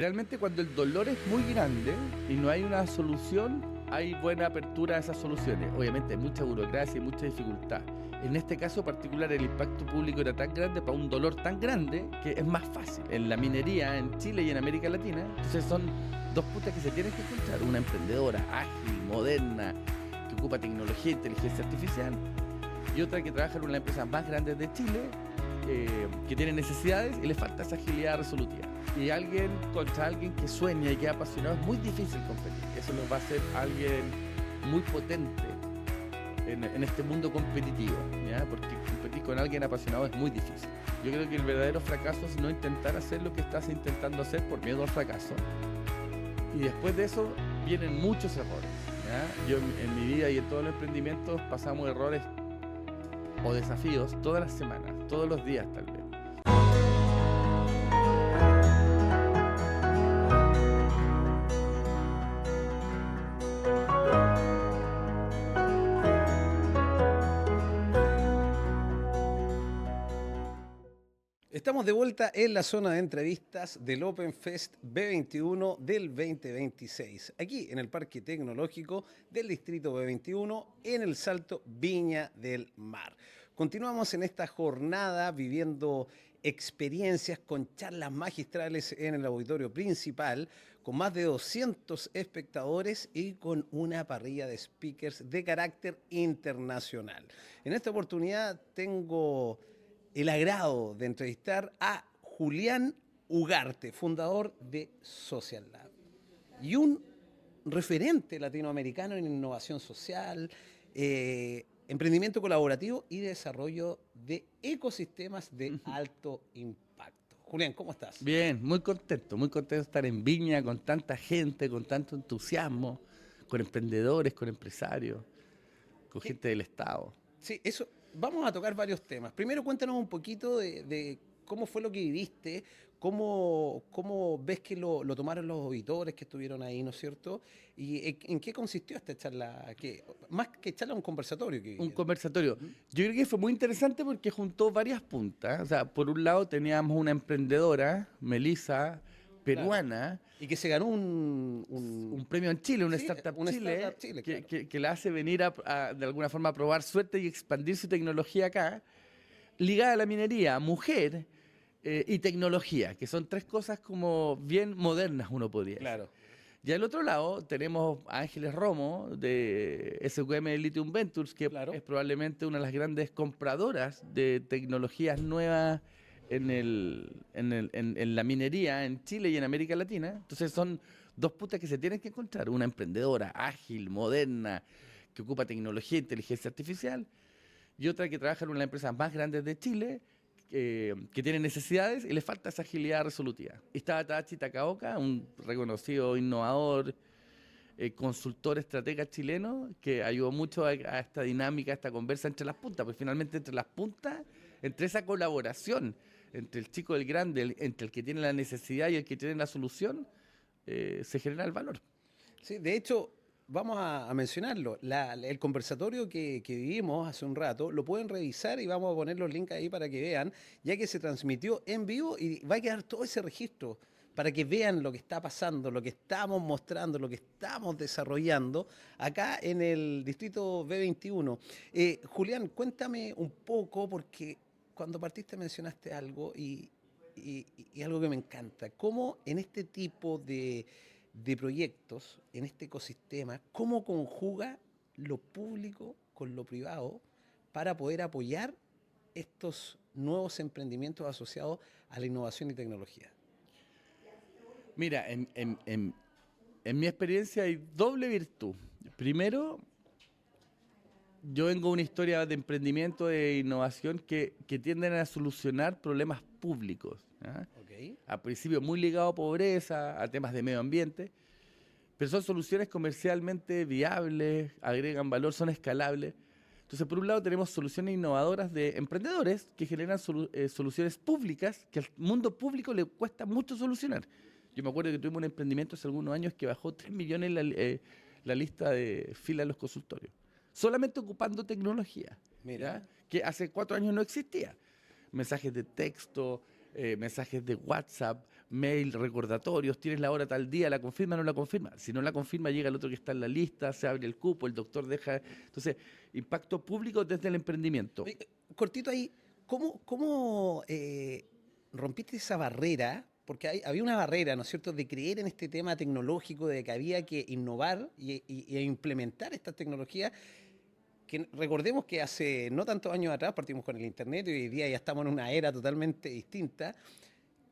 Realmente cuando el dolor es muy grande y no hay una solución, hay buena apertura a esas soluciones. Obviamente hay mucha burocracia y mucha dificultad. En este caso particular el impacto público era tan grande para un dolor tan grande que es más fácil. En la minería, en Chile y en América Latina, entonces son dos putas que se tienen que encontrar. Una emprendedora ágil, moderna, que ocupa tecnología e inteligencia artificial, y otra que trabaja en una de las empresas más grandes de Chile, que tiene necesidades y le falta esa agilidad resolutiva. Y alguien contra alguien que sueña y que es apasionado es muy difícil competir. Eso nos va a hacer alguien muy potente en este mundo competitivo, ¿ya? Porque competir con alguien apasionado es muy difícil. Yo creo que el verdadero fracaso es no intentar hacer lo que estás intentando hacer por miedo al fracaso. Y después de eso vienen muchos errores, ¿ya? Yo en mi vida y en todos los emprendimientos pasamos errores o desafíos todas las semanas, todos los días tal vez. Estamos de vuelta en la zona de entrevistas del Open Fest B21 del 2026, aquí en el Parque Tecnológico del Distrito B21, en el Salto Viña del Mar. Continuamos en esta jornada viviendo experiencias con charlas magistrales en el auditorio principal, con más de 200 espectadores y con una parrilla de speakers de carácter internacional. En esta oportunidad tengo el agrado de entrevistar a Julián Ugarte, fundador de Social Lab y un referente latinoamericano en innovación social, emprendimiento colaborativo y desarrollo de ecosistemas de alto impacto. Julián, ¿cómo estás? Bien, muy contento de estar en Viña con tanta gente, con tanto entusiasmo, con emprendedores, con empresarios, con gente del Estado. Sí, eso. Vamos a tocar varios temas. Primero, cuéntanos un poquito de cómo fue lo que viviste, cómo ves que lo tomaron los auditores que estuvieron ahí, ¿no es cierto? Y en qué consistió esta charla, más que charla, un conversatorio que Un vivieron. conversatorio. Yo creo que fue muy interesante porque juntó varias puntas. O sea, por un lado teníamos una emprendedora, Melissa, peruana. Claro. Y que se ganó Un premio en Chile, un sí, Startup un Chile, Startup Chile, claro. que la hace venir de alguna forma a probar suerte y expandir su tecnología acá, ligada a la minería, mujer y tecnología, que son tres cosas como bien modernas, uno podría decir. Claro. Y al otro lado tenemos a Ángeles Romo de SQM Lithium Ventures, que Claro. es probablemente una de las grandes compradoras de tecnologías nuevas en la minería en Chile y en América Latina. Entonces son dos putas que se tienen que encontrar. Una emprendedora ágil, moderna, que ocupa tecnología e inteligencia artificial, y otra que trabaja en una de las empresas más grandes de Chile, que tiene necesidades y le falta esa agilidad resolutiva. Estaba Tadashi Takaoka, un reconocido innovador, consultor estratega chileno, que ayudó mucho a esta dinámica, a esta conversa entre las puntas, porque finalmente entre las puntas, entre esa colaboración, entre el chico y el grande, entre el que tiene la necesidad y el que tiene la solución, se genera el valor. Sí, de hecho, vamos a mencionarlo. El conversatorio que vivimos hace un rato, lo pueden revisar y vamos a poner los links ahí para que vean, ya que se transmitió en vivo y va a quedar todo ese registro para que vean lo que está pasando, lo que estamos mostrando, lo que estamos desarrollando acá en el distrito B21. Julián, cuéntame un poco, porque cuando partiste mencionaste algo y algo que me encanta. ¿Cómo en este tipo de proyectos, en este ecosistema, cómo conjuga lo público con lo privado para poder apoyar estos nuevos emprendimientos asociados a la innovación y tecnología? Mira, en mi experiencia hay doble virtud. Primero, yo vengo de una historia de emprendimiento, de innovación que tienden a solucionar problemas públicos, ¿ya? Okay. Al principio muy ligado a pobreza, a temas de medio ambiente, pero son soluciones comercialmente viables, agregan valor, son escalables. Entonces, por un lado tenemos soluciones innovadoras de emprendedores que generan soluciones públicas que al mundo público le cuesta mucho solucionar. Yo me acuerdo que tuvimos un emprendimiento hace algunos años que bajó 3 millones la lista de fila de los consultorios, solamente ocupando tecnología. Mira. ¿Ya? Que hace 4 años no existía. Mensajes de texto, mensajes de WhatsApp, mail, recordatorios, tienes la hora tal día, la confirma o no la confirma. Si no la confirma, llega el otro que está en la lista, se abre el cupo, el doctor deja... Entonces, impacto público desde el emprendimiento. Oye, cortito ahí, ¿cómo rompiste esa barrera? Porque había una barrera, ¿no es cierto?, de creer en este tema tecnológico, de que había que innovar e implementar estas tecnologías, que recordemos que hace no tantos años atrás partimos con el Internet y hoy día ya estamos en una era totalmente distinta,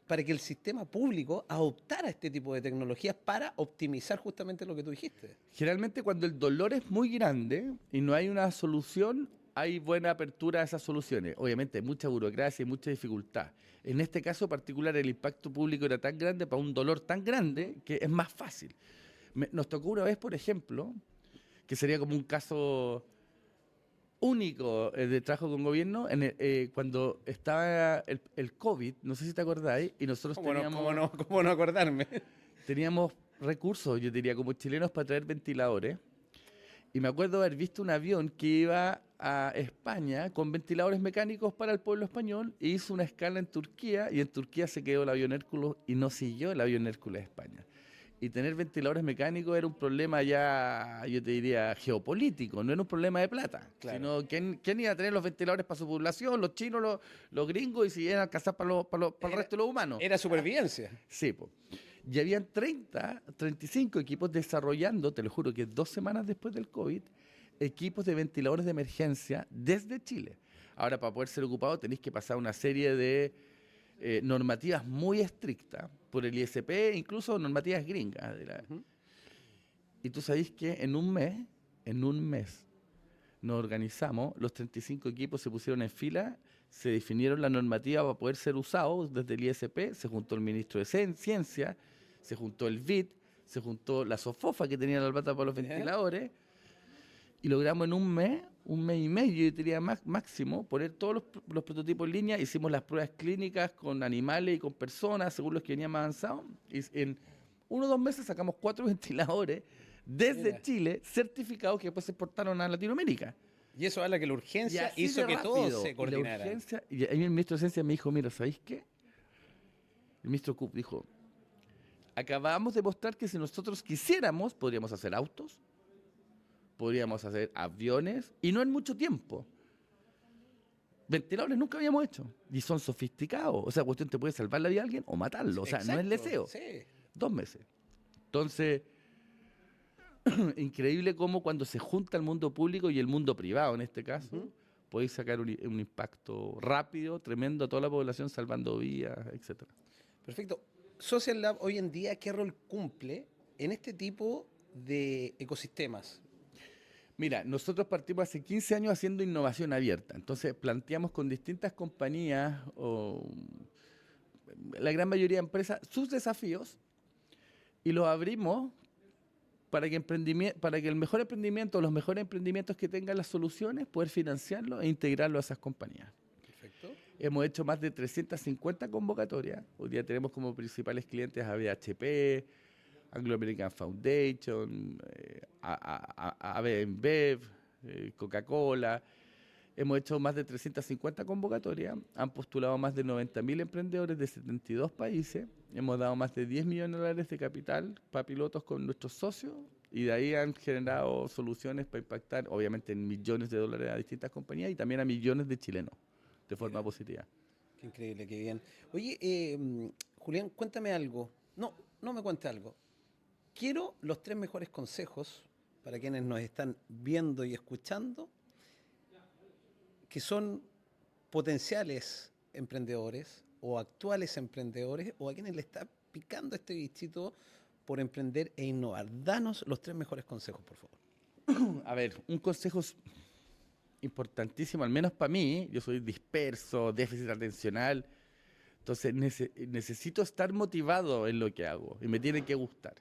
para que el sistema público adoptara este tipo de tecnologías para optimizar justamente lo que tú dijiste. Generalmente cuando el dolor es muy grande y no hay una solución, hay buena apertura a esas soluciones. Obviamente hay mucha burocracia y mucha dificultad. En este caso particular el impacto público era tan grande para un dolor tan grande que es más fácil. Nos tocó una vez, por ejemplo, que sería como un caso único de trabajo con gobierno, cuando estaba el COVID, no sé si te acordáis, y nosotros ¿Cómo no acordarme? teníamos recursos, yo diría, como chilenos para traer ventiladores. Y me acuerdo haber visto un avión que iba a España con ventiladores mecánicos para el pueblo español e hizo una escala en Turquía y en Turquía se quedó el avión Hércules y no siguió el avión Hércules a España. Y tener ventiladores mecánicos era un problema ya, yo te diría, geopolítico, no era un problema de plata. Claro. Sino ¿quién iba a tener los ventiladores para su población? Los chinos, los gringos, y si iban a alcanzar para el resto de los humanos. Era supervivencia. Sí, pues. Y habían 35 equipos desarrollando, te lo juro que 2 semanas después del COVID, equipos de ventiladores de emergencia desde Chile. Ahora, para poder ser ocupado tenéis que pasar una serie de normativas muy estrictas por el ISP, incluso normativas gringas. Y tú sabéis que en un mes, nos organizamos, los 35 equipos se pusieron en fila, se definieron la normativa para poder ser usados desde el ISP, se juntó el ministro de Ciencia, se juntó el BID, se juntó la SOFOFA que tenía la plata para los ventiladores, y logramos en un mes y medio, yo diría máximo, poner todos los prototipos en línea, hicimos las pruebas clínicas con animales y con personas, según los que venían más avanzados, y en 1 o 2 meses sacamos 4 ventiladores desde Chile, certificados que después se exportaron a Latinoamérica. Y eso habla que la urgencia hizo que todo se coordinara. Y ahí el ministro de Ciencia me dijo, mira, ¿sabéis qué? El ministro Kup dijo, acabamos de mostrar que si nosotros quisiéramos, podríamos hacer autos, podríamos hacer aviones, y no en mucho tiempo. Ventiladores nunca habíamos hecho, y son sofisticados. O sea, cuestión te puede salvar la vida a alguien o matarlo. O sea, no es leseo. Sí. 2 meses. Entonces, increíble cómo cuando se junta el mundo público y el mundo privado, en este caso, podéis sacar un impacto rápido, tremendo a toda la población, salvando vidas, etcétera. Perfecto. Social Lab hoy en día, ¿qué rol cumple en este tipo de ecosistemas? Mira, nosotros partimos hace 15 años haciendo innovación abierta. Entonces, planteamos con distintas compañías, o la gran mayoría de empresas, sus desafíos y los abrimos para que el mejor emprendimiento, los mejores emprendimientos que tengan las soluciones, poder financiarlo e integrarlo a esas compañías. Perfecto. Hemos hecho más de 350 convocatorias. Hoy día tenemos como principales clientes a BHP, Anglo American Foundation, AB InBev, Coca-Cola. Hemos hecho más de 350 convocatorias, han postulado más de 90.000 emprendedores de 72 países, hemos dado más de 10 millones de dólares de capital para pilotos con nuestros socios y de ahí han generado soluciones para impactar, obviamente, en millones de dólares a distintas compañías y también a millones de chilenos de forma positiva. Qué increíble, qué bien. Oye, Julián, cuéntame algo. No me cuente algo. Quiero los 3 mejores consejos para quienes nos están viendo y escuchando, que son potenciales emprendedores o actuales emprendedores o a quienes le está picando este bichito por emprender e innovar. Danos los 3 mejores consejos, por favor. A ver, un consejo importantísimo, al menos para mí, yo soy disperso, déficit atencional, entonces necesito estar motivado en lo que hago y me tiene que gustar.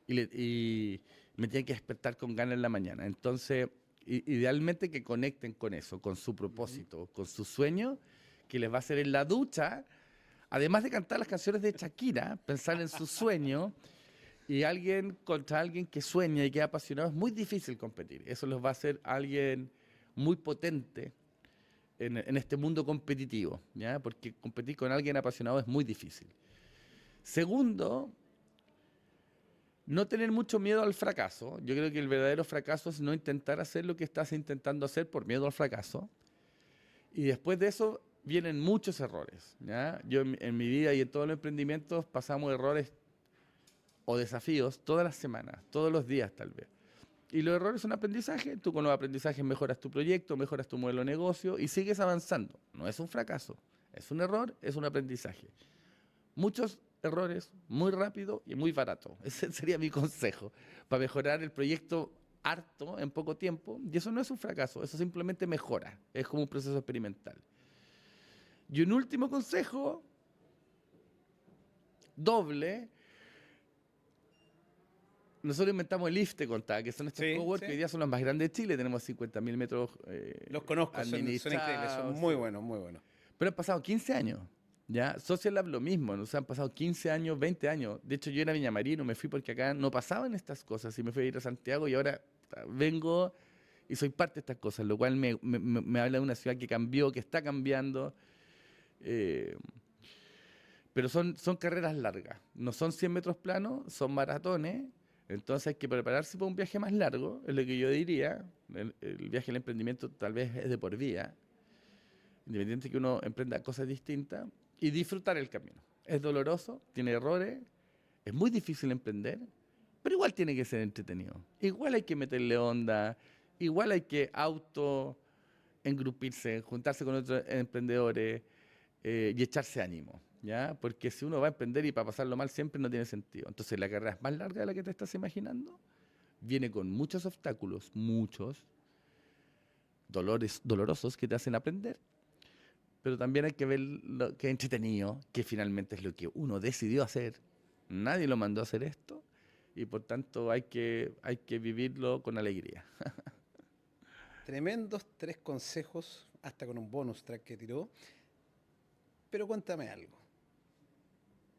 Y me tiene que despertar con ganas en la mañana. Entonces, idealmente que conecten con eso, con su propósito, con su sueño, que les va a hacer en la ducha, además de cantar las canciones de Shakira, pensar en su sueño, y contra alguien que sueña y que es apasionado, es muy difícil competir. Eso los va a hacer alguien muy potente en este mundo competitivo, ¿ya? Porque competir con alguien apasionado es muy difícil. Segundo, no tener mucho miedo al fracaso. Yo creo que el verdadero fracaso es no intentar hacer lo que estás intentando hacer por miedo al fracaso. Y después de eso vienen muchos errores, ¿ya? Yo en mi vida y en todos los emprendimientos pasamos errores o desafíos todas las semanas, todos los días tal vez. Y los errores son aprendizaje. Tú con los aprendizajes mejoras tu proyecto, mejoras tu modelo de negocio y sigues avanzando. No es un fracaso, es un error, es un aprendizaje. Muchos errores, muy rápido y muy barato. Ese sería mi consejo para mejorar el proyecto harto en poco tiempo. Y eso no es un fracaso, eso simplemente mejora. Es como un proceso experimental. Y un último consejo, doble. Nosotros inventamos el IF, te contaba, que son estos cowork que hoy día son los más grandes de Chile. Tenemos 50.000 metros los conozco, son increíbles, son muy buenos, muy buenos. Pero han pasado 15 años, ¿ya? Social Lab lo mismo, nos han pasado 15 años, 20 años. De hecho, yo era Viña Marino, me fui porque acá no pasaban estas cosas y me fui a ir a Santiago y ahora vengo y soy parte de estas cosas, lo cual me habla de una ciudad que cambió, que está cambiando. Pero son carreras largas, no son 100 metros planos, son maratones. Entonces hay que prepararse para un viaje más largo, es lo que yo diría. El viaje al emprendimiento tal vez es de por vida, independiente que uno emprenda cosas distintas, y disfrutar el camino. Es doloroso, tiene errores, es muy difícil emprender, pero igual tiene que ser entretenido. Igual hay que meterle onda, igual hay que engrupirse, juntarse con otros emprendedores y echarse ánimo. ¿Ya? Porque si uno va a emprender y para pasarlo mal siempre no tiene sentido. Entonces la carrera es más larga de la que te estás imaginando, viene con muchos obstáculos, muchos dolores dolorosos que te hacen aprender, pero también hay que ver lo que es entretenido, que finalmente es lo que uno decidió hacer. Nadie lo mandó a hacer esto y por tanto hay que vivirlo con alegría. Tremendos 3 consejos, hasta con un bonus track que tiró. Pero cuéntame algo.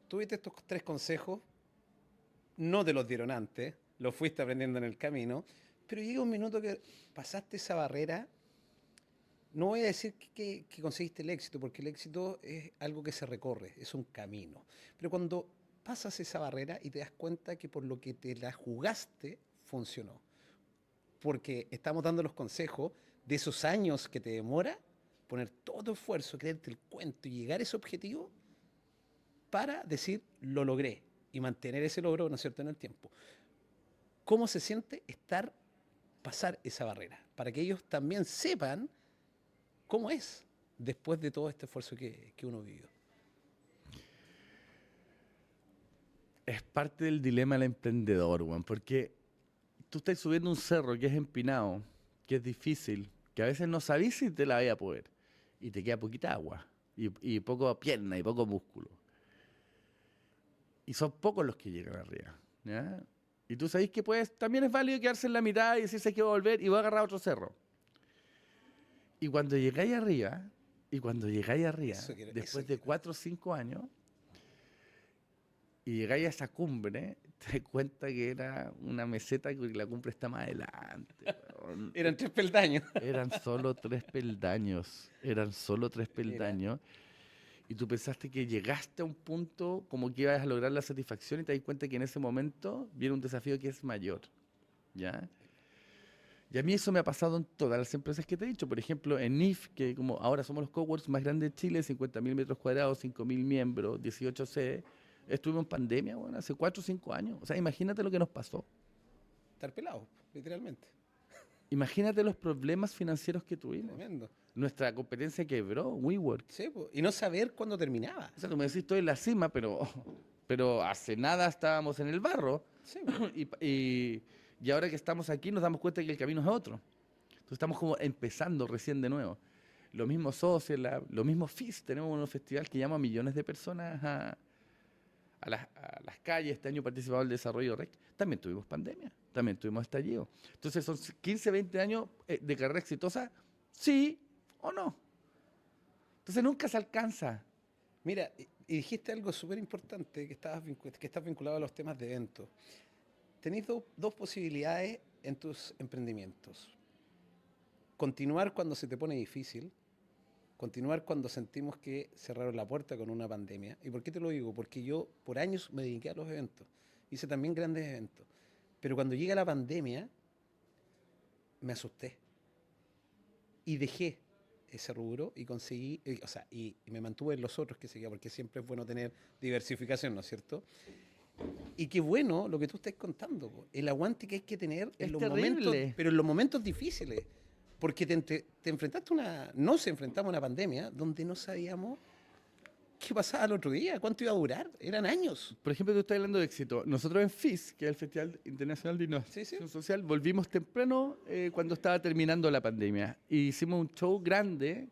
Tuviste estos 3 consejos, no te los dieron antes, los fuiste aprendiendo en el camino, pero llega un minuto que pasaste esa barrera. No voy a decir que conseguiste el éxito, porque el éxito es algo que se recorre, es un camino. Pero cuando pasas esa barrera y te das cuenta que por lo que te la jugaste, funcionó. Porque estamos dando los consejos de esos años que te demora, poner todo tu esfuerzo, creerte el cuento y llegar a ese objetivo, para decir, lo logré, y mantener ese logro, ¿no es cierto?, en el tiempo. ¿Cómo se siente pasar esa barrera? Para que ellos también sepan cómo es después de todo este esfuerzo que uno vivió. Es parte del dilema del emprendedor, Juan, porque tú estás subiendo un cerro que es empinado, que es difícil, que a veces no sabes si te la vaya a poder, y te queda poquita agua, y poco pierna, y poco músculo. Y son pocos los que llegan arriba, ¿ya? Y tú sabes que también es válido quedarse en la mitad y decirse que voy a volver y voy a agarrar otro cerro. Y cuando llegáis arriba, después de 4 o 5 años, y llegáis a esa cumbre, te das cuenta que era una meseta que la cumbre está más adelante. Eran 3 peldaños. Eran solo 3 peldaños. Mira. Y tú pensaste que llegaste a un punto como que ibas a lograr la satisfacción y te das cuenta que en ese momento viene un desafío que es mayor, ¿ya? Y a mí eso me ha pasado en todas las empresas que te he dicho. Por ejemplo, en IF, que como ahora somos los coworks más grandes de Chile, 50.000 metros cuadrados, 5.000 miembros, 18 sedes, estuvimos en pandemia, bueno, hace 4 o 5 años. O sea, imagínate lo que nos pasó. Estar pelado, literalmente. Imagínate los problemas financieros que tuvimos. Tremendo. Nuestra competencia quebró, WeWork. Sí, y no saber cuándo terminaba. O sea, tú me decís, estoy en la cima, pero hace nada estábamos en el barro. Sí, y ahora que estamos aquí nos damos cuenta que el camino es otro. Entonces estamos como empezando recién de nuevo. Lo mismo Social Lab, lo mismo FIS. Tenemos un festival que llama a millones de personas a las calles. Este año participado el Desarrollo REC. También tuvimos pandemia, también tuvimos estallido. Entonces son 15, 20 años de carrera exitosa, sí o no. Entonces nunca se alcanza. Mira, y dijiste algo súper importante, que estás vinculado a los temas de eventos. Tenéis dos posibilidades en tus emprendimientos. Continuar cuando se te pone difícil continuar cuando sentimos que cerraron la puerta con una pandemia. ¿Y por qué te lo digo? Porque yo por años me dediqué a los eventos. Hice también grandes eventos. Pero cuando llega la pandemia, me asusté. Y dejé ese rubro y conseguí, y me mantuve en los otros que seguía, porque siempre es bueno tener diversificación, ¿no es cierto? Y qué bueno lo que tú estás contando, po, el aguante que hay que tener Es en los terrible. momentos, pero en los momentos difíciles. Porque te enfrentaste nos enfrentamos a una pandemia donde no sabíamos qué pasaba el otro día, cuánto iba a durar, eran años. Por ejemplo, tú estás hablando de éxito. Nosotros en FIS, que es el Festival Internacional de Innovación Sí, sí. Social, volvimos temprano cuando estaba terminando la pandemia. Y hicimos un show grande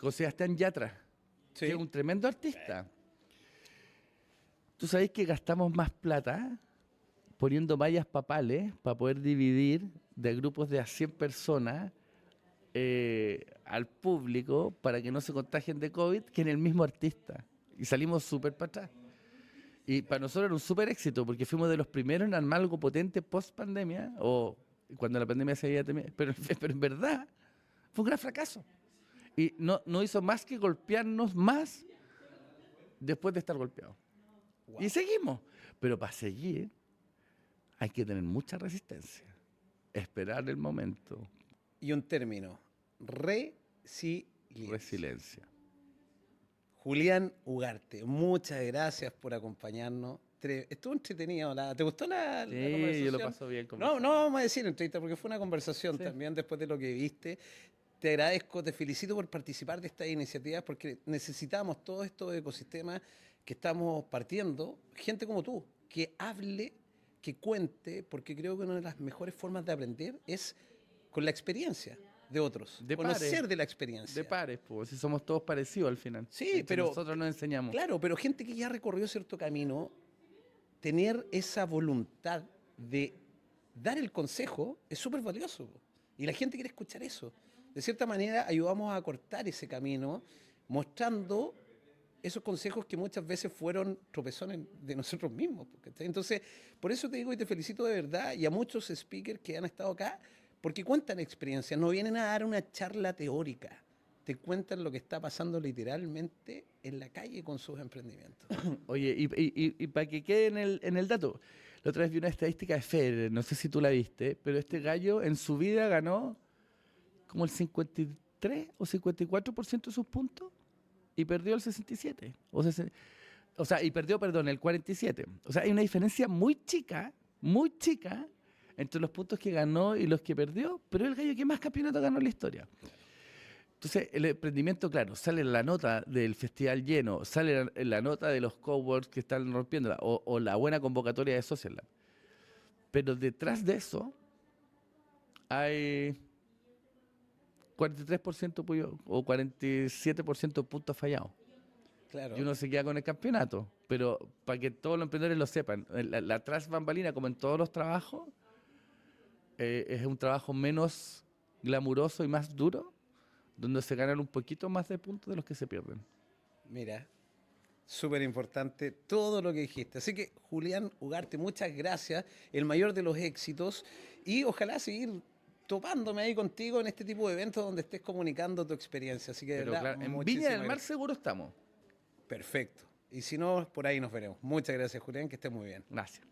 con Sebastián Yatra, Sí. que es un tremendo artista. Tú sabes que gastamos más plata poniendo mallas papales para poder dividir de grupos de a 100 personas al público para que no se contagien de COVID que en el mismo artista. Y salimos súper para atrás. Y para nosotros era un súper éxito porque fuimos de los primeros en armar algo potente post pandemia o cuando la pandemia se había terminado. Pero en verdad fue un gran fracaso. Y no hizo más que golpearnos más después de estar golpeados. Wow. Y seguimos. Pero para seguir hay que tener mucha resistencia. Esperar el momento. Y un término, resiliencia. Resiliencia. Julián Ugarte, muchas gracias por acompañarnos. Estuvo entretenido. ¿Te gustó la Sí, conversación? yo lo paso bien con No vamos a decir entrevista porque fue una conversación Sí. también después de lo que viste. Te agradezco, te felicito por participar de estas iniciativas porque necesitamos todos estos ecosistemas que estamos partiendo, gente como tú, que hable, que cuente, porque creo que una de las mejores formas de aprender es con la experiencia de otros, De conocer pares. de la experiencia. De pares, pues, si somos todos parecidos al final. Sí, Entre pero nosotros nos enseñamos. claro, pero gente que ya recorrió cierto camino, tener esa voluntad de dar el consejo es súper valioso. Po. Y la gente quiere escuchar eso. De cierta manera ayudamos a cortar ese camino mostrando esos consejos que muchas veces fueron tropezones de nosotros mismos. ¿Cachai? Entonces, por eso te digo y te felicito de verdad y a muchos speakers que han estado acá, porque cuentan experiencias, no vienen a dar una charla teórica, te cuentan lo que está pasando literalmente en la calle con sus emprendimientos. Oye, y para que quede en el dato, la otra vez vi una estadística de Federer, no sé si tú la viste, pero este gallo en su vida ganó como el 53 o 54% de sus puntos y perdió el 67. Y perdió, perdón, el 47. O sea, hay una diferencia muy chica entre los puntos que ganó y los que perdió, pero es el gallo que más campeonatos ganó en la historia. Entonces, el emprendimiento, claro, sale en la nota del festival lleno, sale en la nota de los coworks que están rompiéndola, o la buena convocatoria de Social Lab. Pero detrás de eso hay 43% o 47% de puntos fallados. Claro. Y uno se queda con el campeonato. Pero para que todos los emprendedores lo sepan, la tras bambalina, como en todos los trabajos, es un trabajo menos glamuroso y más duro, donde se ganan un poquito más de puntos de los que se pierden. Mira, súper importante todo lo que dijiste. Así que, Julián Ugarte, muchas gracias. El mayor de los éxitos. Y ojalá seguir topándome ahí contigo en este tipo de eventos donde estés comunicando tu experiencia. Así que, de Pero verdad, claro, en muchísimas Viña del Mar gracias. seguro estamos. Perfecto. Y si no, por ahí nos veremos. Muchas gracias, Julián, que estés muy bien. Gracias.